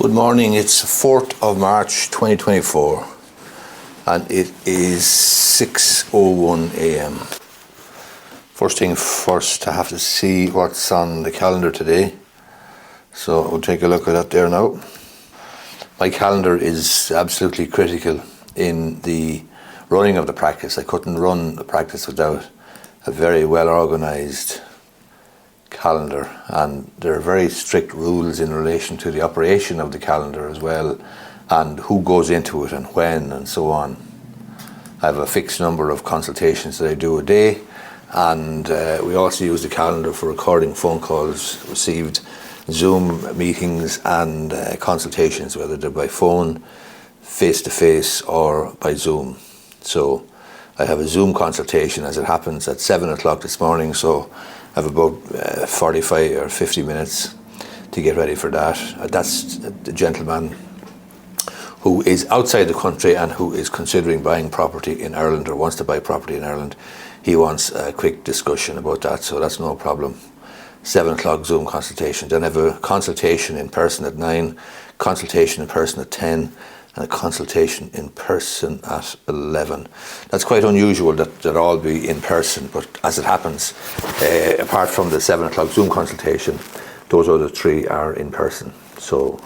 Good morning, it's 4th of March 2024 and it is 6:01 a.m. First thing first, I have to see what's on the calendar today, so we'll take a look at that there now. My calendar is absolutely critical in the running of the practice. I couldn't run the practice without a very well organised calendar, and there are very strict rules in relation to the operation of the calendar as well, and who goes into it and when and so on. I have a fixed number of consultations that I do a day, and we also use the calendar for recording phone calls received, Zoom meetings and consultations, whether they're by phone, face-to-face or by Zoom. So I have a Zoom consultation, as it happens, at 7 o'clock this morning, so I have about 45 or 50 minutes to get ready for that. That's the gentleman who is outside the country and who is considering buying property in Ireland or wants to buy property in Ireland. He wants a quick discussion about that, so that's no problem. 7 o'clock Zoom consultation. Then I have a consultation in person at 9, consultation in person at 10, and a consultation in person at 11. That's quite unusual that they'll all be in person, but as it happens, apart from the 7 o'clock Zoom consultation, those other three are in person. So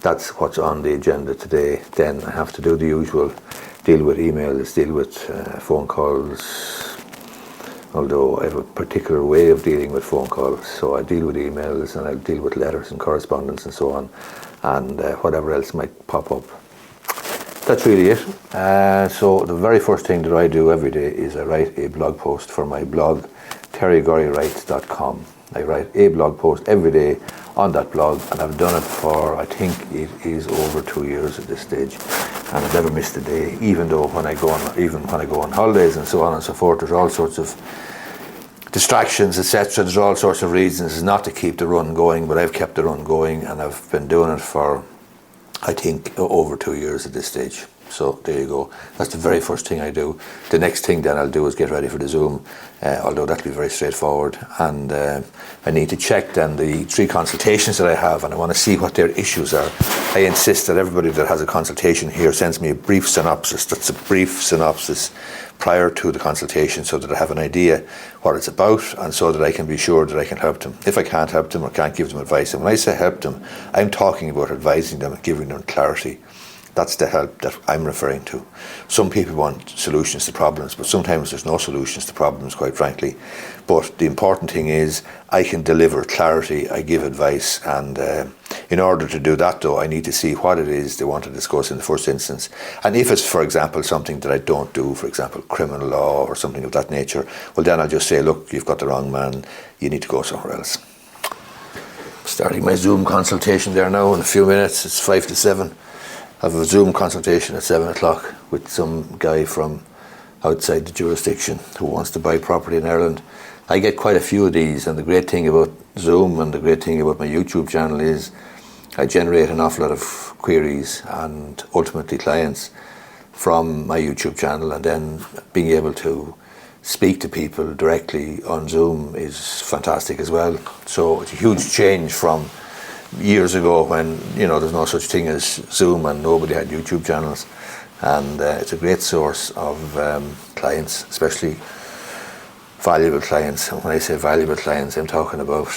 that's what's on the agenda today. Then I have to do the usual, deal with emails, deal with phone calls, although I have a particular way of dealing with phone calls. So I deal with emails and I'll deal with letters and correspondence and so on, and whatever else might pop up. That's really it. So the very first thing that I do every day is I write a blog post for my blog, terrygorrywrites.com. I write a blog post every day on that blog, and I've done it for, I think it is over 2 years at this stage, and I've never missed a day, even when I go on holidays and so on and so forth. There's all sorts of distractions, etc. There's all sorts of reasons not to keep the run going, but I've kept the run going, and I've been doing it for, I think, over 2 years at this stage. So there you go. That's the very first thing I do. The next thing then I'll do is get ready for the Zoom, although that'll be very straightforward. And I need to check then the 3 consultations that I have, and I want to see what their issues are. I insist that everybody that has a consultation here sends me a brief synopsis. That's a brief synopsis prior to the consultation, so that I have an idea what it's about, and so that I can be sure that I can help them. If I can't help them or can't give them advice, and when I say help them, I'm talking about advising them and giving them clarity. That's the help that I'm referring to. Some people want solutions to problems, but sometimes there's no solutions to problems, quite frankly. But the important thing is I can deliver clarity, I give advice, and in order to do that, though, I need to see what it is they want to discuss in the first instance. And if it's, for example, something that I don't do, for example, criminal law or something of that nature, well, then I'll just say, look, you've got the wrong man, you need to go somewhere else. Starting my Zoom consultation there now in a few minutes. It's 5 to 7. I have a Zoom consultation at 7 o'clock with some guy from outside the jurisdiction who wants to buy property in Ireland. I get quite a few of these, and the great thing about Zoom and the great thing about my YouTube channel is I generate an awful lot of queries and ultimately clients from my YouTube channel, and then being able to speak to people directly on Zoom is fantastic as well. So it's a huge change from years ago when, there's no such thing as Zoom and nobody had YouTube channels, and it's a great source of clients, especially valuable clients. And when I say valuable clients, I'm talking about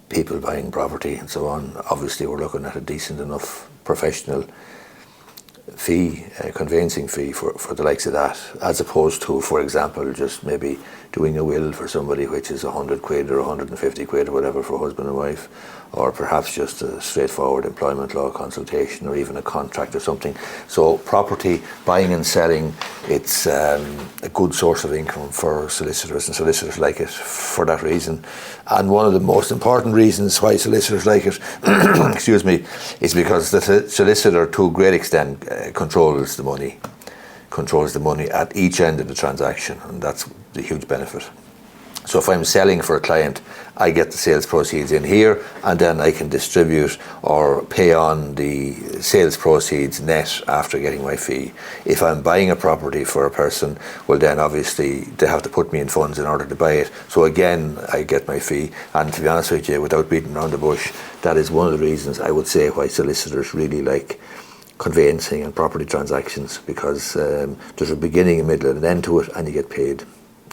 people buying property and so on. Obviously we're looking at a decent enough professional fee, conveyancing fee for the likes of that, as opposed to, for example, just maybe doing a will for somebody, which is 100 quid or 150 quid or whatever for husband and wife, or perhaps just a straightforward employment law consultation or even a contract or something. So property buying and selling, it's a good source of income for solicitors, and solicitors like it for that reason. And one of the most important reasons why solicitors like it excuse me, is because the solicitor, to a great extent, controls the money at each end of the transaction, and that's the huge benefit. So if I'm selling for a client, I get the sales proceeds in here, and then I can distribute or pay on the sales proceeds net after getting my fee. If I'm buying a property for a person, well then obviously they have to put me in funds in order to buy it. So again, I get my fee. And to be honest with you, without beating around the bush, that is one of the reasons I would say why solicitors really like conveyancing and property transactions, because there's a beginning, a middle and an end to it, and you get paid.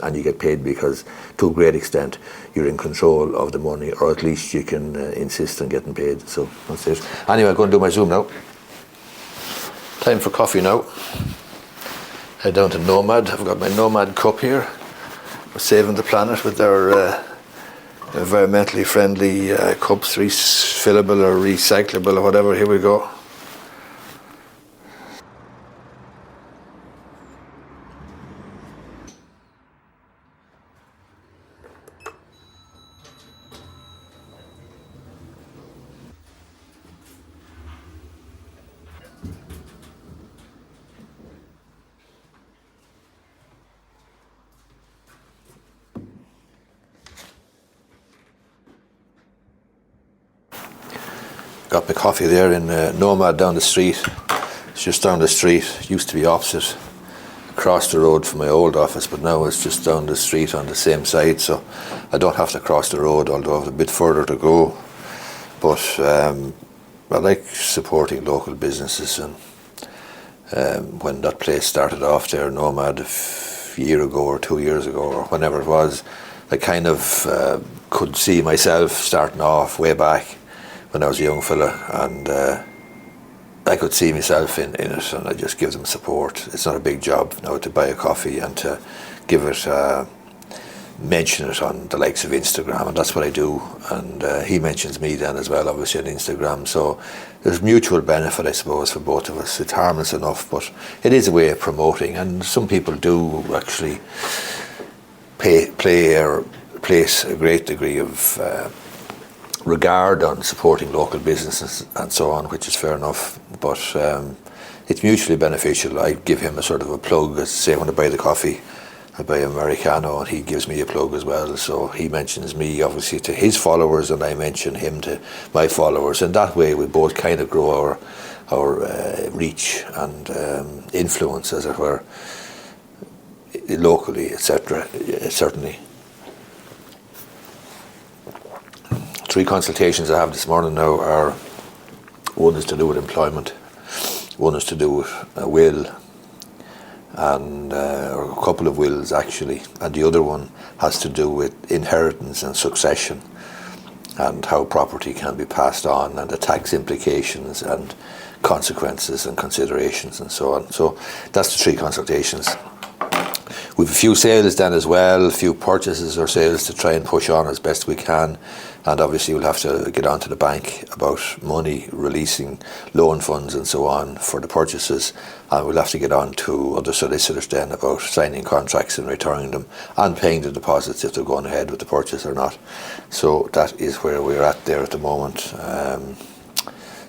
And you get paid because, to a great extent, you're in control of the money, or at least you can insist on getting paid. So that's it. Anyway, I'm going to do my Zoom now. Time for coffee now. Head down to Nomad. I've got my Nomad cup here. We're saving the planet with our environmentally friendly cups, refillable or recyclable or whatever. Here we go. Got my coffee there in Nomad down the street. It's just down the street. It used to be opposite, across the road from my old office, but now it's just down the street on the same side, so I don't have to cross the road, although I have a bit further to go. But I like supporting local businesses, and when that place started off there, Nomad, a year ago or 2 years ago or whenever it was, I kind of could see myself starting off way back when I was a young fella, and I could see myself in it, and I just give them support. It's not a big job now to buy a coffee and to give it, mention it on the likes of Instagram, and that's what I do. And he mentions me then as well, obviously, on Instagram. So there's mutual benefit, I suppose, for both of us. It's harmless enough, but it is a way of promoting, and some people do actually place a great degree of regard on supporting local businesses and so on, which is fair enough, but it's mutually beneficial. I give him a sort of a plug, as say when I buy the coffee, I buy Americano, and he gives me a plug as well. So he mentions me obviously to his followers, and I mention him to my followers, and that way we both kind of grow our reach and influence, as it were, locally, etc. Certainly. 3 consultations I have this morning now are, one is to do with employment, one is to do with a will, and or a couple of wills actually, and the other one has to do with inheritance and succession, and how property can be passed on, and the tax implications and consequences and considerations and so on. So that's the 3 consultations. We've a few sales then as well, a few purchases or sales to try and push on as best we can, and obviously we'll have to get on to the bank about money, releasing loan funds and so on for the purchases, and we'll have to get on to other solicitors then about signing contracts and returning them and paying the deposits if they're going ahead with the purchase or not. So that is where we're at there at the moment.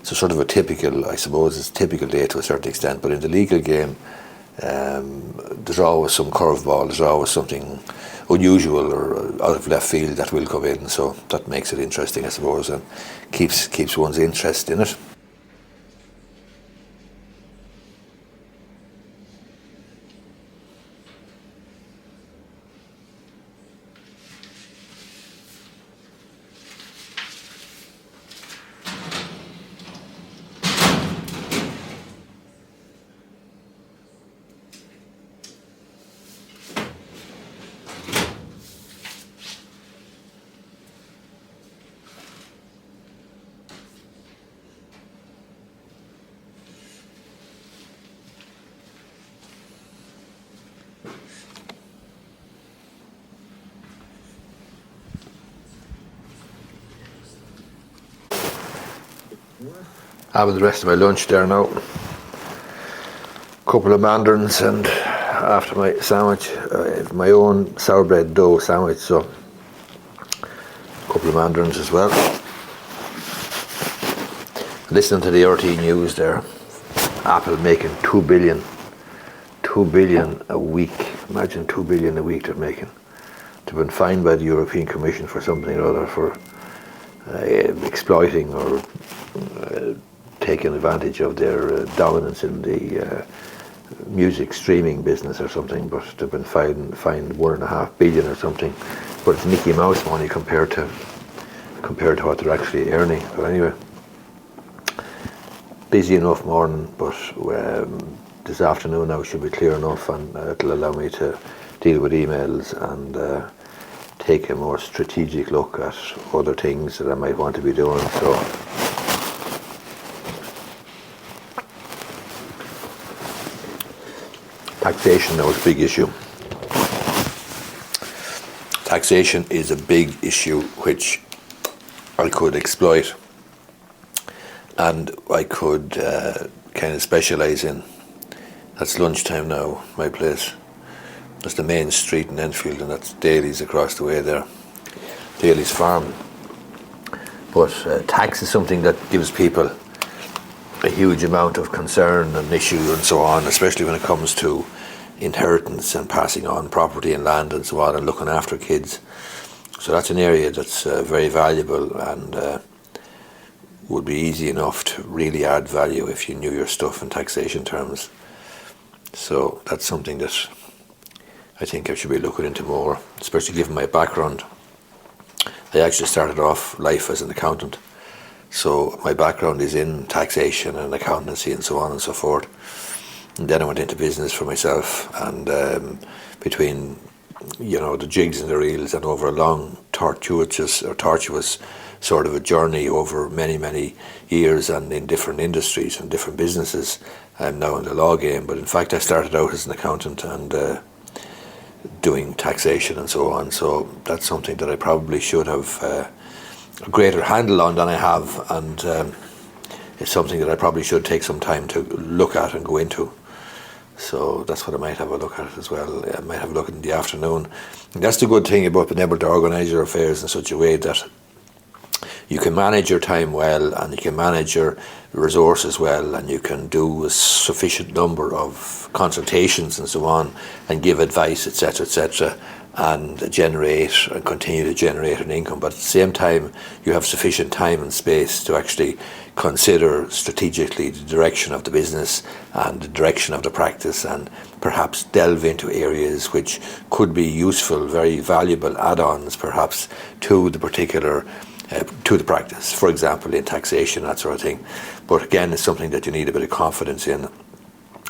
So sort of a typical, I suppose it's a typical day to a certain extent, but in the legal game there's always some curveball, there's always something unusual or out of left field that will come in, so that makes it interesting, I suppose, and keeps one's interest in it. Having the rest of my lunch there now. Couple of mandarins, and after my sandwich, my own sauerbread dough sandwich, so a couple of mandarins as well. Listening to the RT news there, Apple making 2 billion a week. Imagine 2 billion a week they're making. to have been fined by the European Commission for something or other, for exploiting or taking advantage of their dominance in the music streaming business or something, but they've been fined $1.5 billion or something. But it's Mickey Mouse money compared to what they're actually earning. But anyway, busy enough morning, but this afternoon now should be clear enough, and it'll allow me to deal with emails and take a more strategic look at other things that I might want to be doing. So taxation now is a big issue. Taxation is a big issue which I could exploit, and I could kind of specialise in. That's lunchtime now, my place. That's the main street in Enfield, and that's Daly's across the way there. Daly's Farm. But tax is something that gives people a huge amount of concern and issue and so on, especially when it comes to inheritance and passing on property and land and so on, and looking after kids. So that's an area that's very valuable, and would be easy enough to really add value if you knew your stuff in taxation terms. So that's something that I think I should be looking into more, especially given my background. I actually started off life as an accountant, so my background is in taxation and accountancy and so on and so forth. And then I went into business for myself, and between the jigs and the reels, and over a long tortuous sort of a journey over many years and in different industries and different businesses, I'm now in the law game. But in fact I started out as an accountant and doing taxation and so on, so that's something that I probably should have a greater handle on than I have, and it's something that I probably should take some time to look at and go into. So that's what I might have a look at as well. I might have a look in the afternoon. And that's the good thing about being able to organise your affairs in such a way that you can manage your time well, and you can manage your resources well, and you can do a sufficient number of consultations and so on, and give advice, etc., and generate and continue to generate an income. But at the same time, you have sufficient time and space to actually consider strategically the direction of the business and the direction of the practice, and perhaps delve into areas which could be useful, very valuable add-ons perhaps to the particular to the practice, for example in taxation, that sort of thing. But again, it's something that you need a bit of confidence in,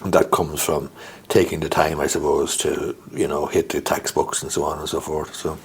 and that comes from taking the time, I suppose, to hit the tax books and so on and so forth. So